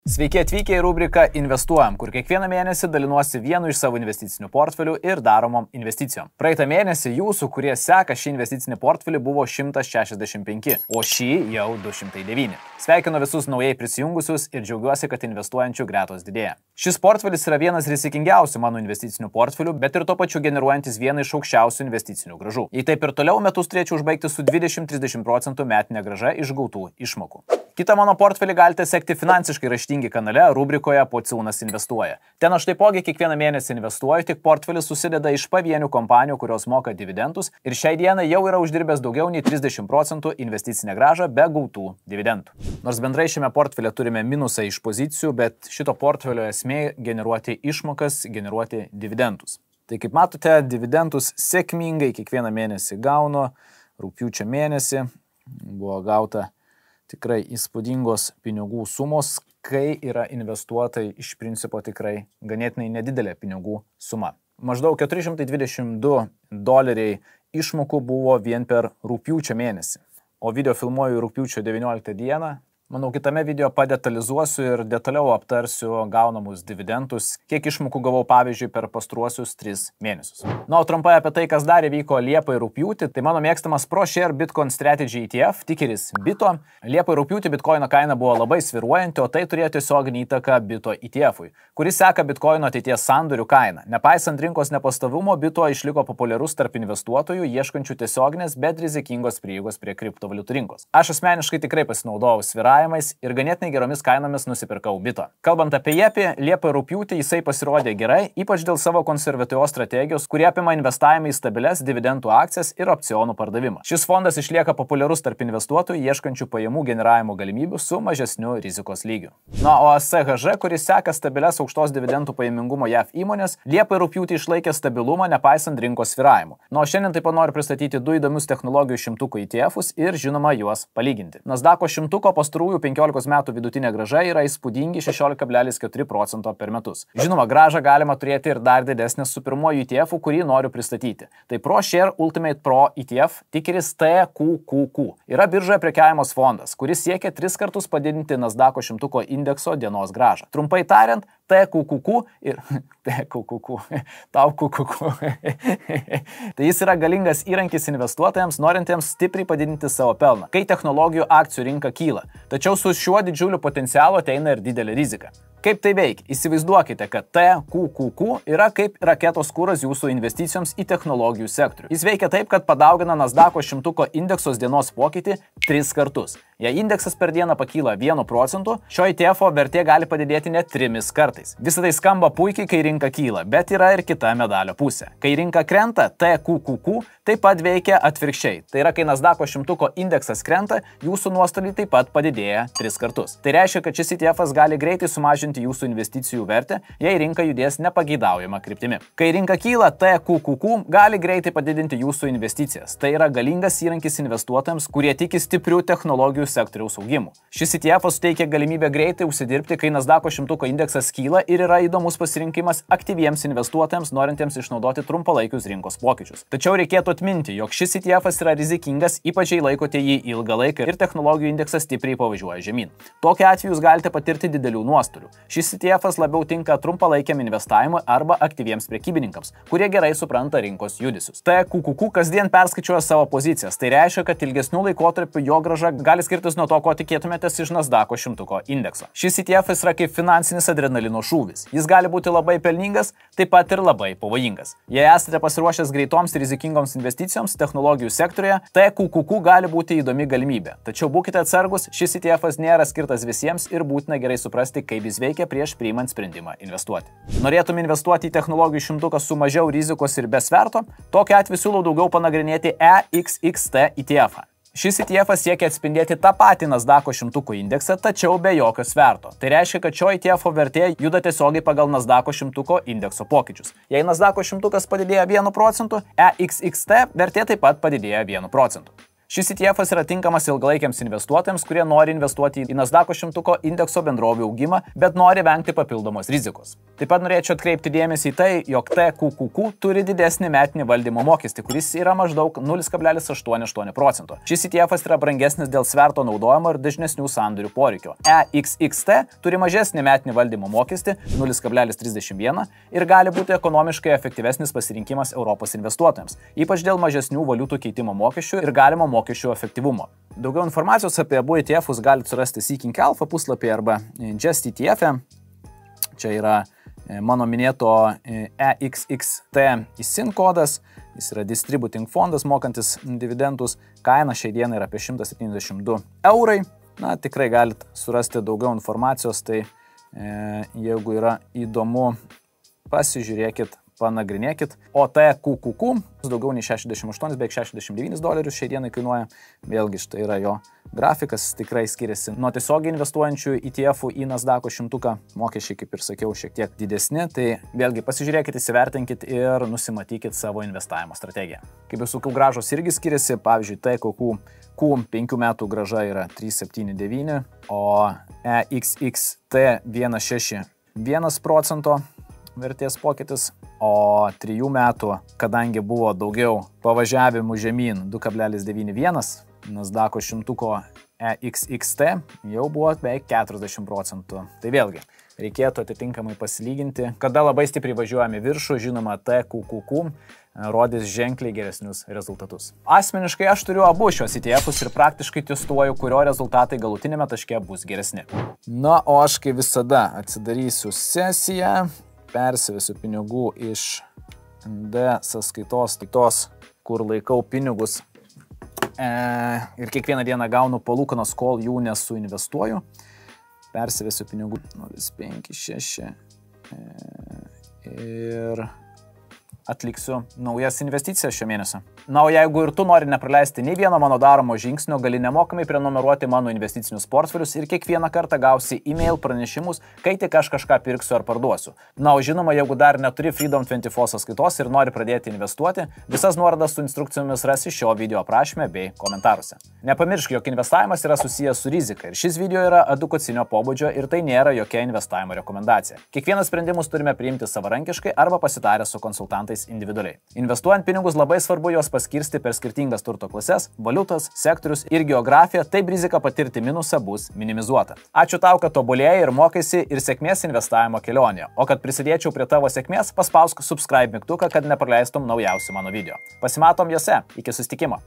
Sveiki atvykę į rubriką Investuojam, kur kiekvieną mėnesį dalinuosi vienu iš savo investicinių portfelių ir daromom investicijom. Praeitą mėnesį jūsų, kurie seka šį investicinį portfelį, buvo 165, o šį jau 209. Sveikinu visus naujai prisijungusius ir džiaugiuosi, kad investuojančių gretos didėja. Šis portfelis yra vienas rizikingiausių mano investicinių portfelių, bet ir tuo pačiu generuojantis vieną iš aukščiausių investicinių grąžų. Jei taip ir toliau metus turėčiau užbaigti su 20-30% metinė grąža iš gautų išmokų. Kitą mano portfelį galite sekti finansiškai raštingi kanale rubrikoje Pociūnas investuoja. Ten aš taipogi kiekvieną mėnesį investuoju, tik portfelis susideda iš pavienių kompanijų, kurios moka dividendus ir šiai dienai jau yra uždirbęs daugiau nei 30% investicinę grąžą be gautų dividendų. Nors bendrai šiame portfelė turime minusą iš pozicijų, bet šito portfelio esmė generuoti išmokas, generuoti dividendus. Tai kaip matote, dividendus sėkmingai kiekvieną mėnesį gaunu. Rugpjūčio mėnesį buvo gauta tikrai įspūdingos pinigų sumos, kai yra investuota iš principo tikrai ganėtinai nedidelė pinigų suma. Maždaug $422 išmokų buvo vien per rugpjūčio mėnesį, o video filmuoju rugpjūčio 19 dieną. Manau, kitame video padetalizuosiu ir detaliau aptarsiu gaunamus dividendus, kiek išmokų gavau pavyzdžiui per pastruosius 3 mėnesius. Na, o trumpai apie tai, kas dar įvyko Liepą ir rugpjūtį, tai mano mėgstamas ProShare Bitcoin Strategy ETF, tikeris BITO. Liepą ir rugpjūtį Bitcoino kaina buvo labai svyruojanti, o tai turėjo tiesioginį įtaką BITO ETF-ui, kuris seka Bitcoino ateities sandorių kainą. Nepaisant rinkos nepastovumo, BITO išliko populiarus tarp investuotojų, ieškančių tiesioginės, bet rizikingos prieigos prie kriptovaliutų rinkos. Aš asmeniškai tikrai pasinaudojau svyravimais ir ganėtinai geromis kainomis nusipirkau BITO. Kalbant apie Liepą ir rugpjūtį, jisai pasirodė gerai, ypač dėl savo konservatyvios strategijos, kurie apima investavimą į stabilias dividendų akcijas ir opcionų pardavimą. Šis fondas išlieka populiarus tarp investuotojų, ieškančių pajamų generavimo galimybių su mažesniu rizikos lygiu. Na, o SHG, kuris seka stabilias aukštos dividendų pajamingumo JAV įmonės, Liepą ir rugpjūtį išlaikė stabilumą, nepaisant rinkos svyravimų. Na, o šiandien taip pat noriu pristatyti 2 įdomius technologijų šimtuko ETF'us ir žinoma juos palyginti. Nasdaqo šimtuko pastarųjų 15 metų vidutinė grąža yra įspūdingi 16,4% per metus. Žinoma, grąžą galima turėti ir dar didesnę su pirmuoju ETF-u, kurį noriu pristatyti. Tai ProShare Ultimate Pro ETF, tikeris TQQQ. Yra biržoje prekiaujamos fondas, kuris siekia 3 kartus padidinti Nasdaqo šimtuko indekso dienos grąžą. Trumpai tariant, TQQQ ir TQQQ, tau QQQ. Tai jis yra galingas įrankis investuotojams, norintiems stipriai padidinti savo pelną, kai technologijų akcijų rinka kyla. Tačiau su šiuo didžiuliu potencialu ateina ir didelė rizika. Kaip tai veikia? Įsivaizduokite, kad TQQQ yra kaip raketos kuras jūsų investicijoms į technologijų sektorių. Jis veikia taip, kad padaugina Nasdaqo šimtuko indeksos dienos pokytį 3 kartus. Jei indeksas per dieną pakyla 1%, šio ETF-o vertė gali padidėti net 3 kartais. Visą tai skamba puikiai, kai rinka kyla, bet yra ir kita medalio pusė. Kai rinka krenta, TQQQ taip pat veikia atvirkščiai. Tai yra, kai Nasdaqo šimtuko indeksas krenta, jūsų nuostoliai taip pat padidėja 3 kartus. Tai reiškia, kad šis ETF-as gali greitai sumažinti jūsų investicijų vertę, jei rinka judės nepageidaujama kryptimi. Kai rinka kyla, TQQQ gali greitai padidinti jūsų investicijas. Tai yra galingas įrankis investuotojams, kurie tiki stiprių technologijų sektoriaus augimų. Šis ETF-as suteikia galimybę greitai užsidirbti, kai Nasdaqo šimtuko indeksas kyla ir yra įdomus pasirinkimas aktyviems investuotojams, norintiems išnaudoti trumpalaikius rinkos pokyčius. Tačiau reikėtų atminti, jog šis ETF-as yra rizikingas, ypač jei laikote jį ilgą laiką ir technologijų indeksas stipriai pavažiuoja žemyn. Tokiu atveju jūs galite patirti didelių nuostolių. Šis ETF-as labiau tinka trumpalaikiam investavimui arba aktyviems prekybininkams, kurie gerai supranta rinkos judesius. TQQQ kasdien perskaičiuoja savo pozicijas. Tai reiškia, kad ilgesnių laikotarpių jo grąža gali skirtis nuo to, ko tikėtumėtės iš Nasdaqo šimtuko indekso. Šis ETF-as yra kaip finansinis adrenalino šūvis. Jis gali būti labai pelningas, taip pat ir labai pavojingas. Jei esate pasiruošęs greitoms ir rizikingoms investicijoms technologijų sektoriuje, TQQQ gali būti įdomi galimybė. Tačiau būkite atsargus, šis ETF-as nėra skirtas visiems ir būtina gerai suprasti, kaip jis veikia prieš priimant sprendimą investuoti. Norėtum investuoti į technologijų šimtuką su mažiau rizikos ir be sverto? Tokiu atveju siūlau daugiau panagrinėti EXXT ETF-ą. Šis ETF-as siekia atspindėti tą patį Nasdaqo šimtuko indeksą, tačiau be jokio sverto. Tai reiškia, kad šio ETF-o vertė juda tiesiogiai pagal Nasdaqo šimtuko indekso pokyčius. Jei Nasdaqo šimtukas padidėja 1%, EXXT vertė taip pat padidėja 1%. Šis ETF'as yra tinkamas ilgalaikiams investuotojams, kurie nori investuoti į Nasdaqo 100 indekso bendrovių augimą, bet nori vengti papildomos rizikos. Taip pat norėčiau atkreipti dėmesį į tai, jog TQQQ turi didesnį metinį valdymo mokestį, kuris yra maždaug 0,88%. Šis ETF'as yra brangesnis dėl sverto naudojimo ir dažnesnių sandorių poreikio. EXXT turi mažesnį metinį valdymo mokestį 0,31 ir gali būti ekonomiškai efektyvesnis pasirinkimas Europos investuotojams, ypač dėl mažesnių valiutų keitimo mokesčių ir galimo mokesčių efektyvumo. Daugiau informacijos apie abu ETF'us galite surasti Seeking Alpha puslapyje arba Just ETF. Čia yra mano minėto EXXT ISIN kodas, jis yra distributing fondas mokantis dividendus, kaina šiai dienai yra apie 172 eurai. Na, tikrai galite surasti daugiau informacijos, tai jeigu yra įdomu, pasižiūrėkit, panagrinėkit. O TQQQ daugiau nei 68, beveik 69 dolerius šiai dienai kainuoja. Vėlgi štai yra jo grafikas, tikrai skiriasi nuo tiesiogiai investuojančių ETF-ų į Nasdaqo 100. Mokesčiai, kaip ir sakiau, šiek tiek didesni, tai vėlgi pasižiūrėkit, įsivertinkit ir nusimatykit savo investavimo strategiją. Kaip jau sakiau, grąžos irgi skiriasi, pavyzdžiui, TQQQ 5 metų grąža yra 3,79, o EXXT 1,61% vertės pokytis, o 3 metų, kadangi buvo daugiau pavažiavimų žemyn 2,91, Nasdaqo 100 EXXT jau buvo beveik 40%. Tai vėlgi, reikėtų atitinkamai pasilyginti. Kada labai stipriai važiuojame viršų, žinoma, TQQQ rodys ženkliai geresnius rezultatus. Asmeniškai aš turiu abu šios ETF'us ir praktiškai testuoju, kurio rezultatai galutinėme taške bus geresni. Na, o aš kaip visada atsidarysiu sesiją, persivesiu pinigų iš D sąskaitos, kur laikau pinigus ir kiekvieną dieną gaunu palūkanas, kol jų nesuinvestuoju. Persivesiu pinigų 0,56 ir atliksiu naujas investicijas šio mėnesio. Na, o jeigu ir tu nori nepraleisti nei vieno mano daromo žingsnio, gali nemokamai prenumeruoti mano investicinius portfelius ir kiekvieną kartą gausi e-mail pranešimus, kai tik aš kažką pirksiu ar parduosiu. Na, o žinoma, jeigu dar neturi Freedom24 sąskaitos ir nori pradėti investuoti, visas nuorodas su instrukcijomis rasi šio video aprašyme bei komentaruose. Nepamiršk, jog investavimas yra susijęs su rizika ir šis video yra edukacinio pobūdžio ir tai nėra jokia investavimo rekomendacija. Kiekvieną sprendimus turime priimti savarankiškai arba pasitarę su konsultantais individualiai. Investuojant pinigus labai svarbu juos paskirsti per skirtingas turto klases, valiutas, sektorius ir geografiją, taip rizika patirti minusą bus minimizuota. Ačiū tau, kad tobulėjai ir mokaisi ir sėkmės investavimo kelionėje. O kad prisidėčiau prie tavo sėkmės, paspausk subscribe mygtuką, kad nepraleistum naujausių mano video. Pasimatom jose. Iki susitikimo.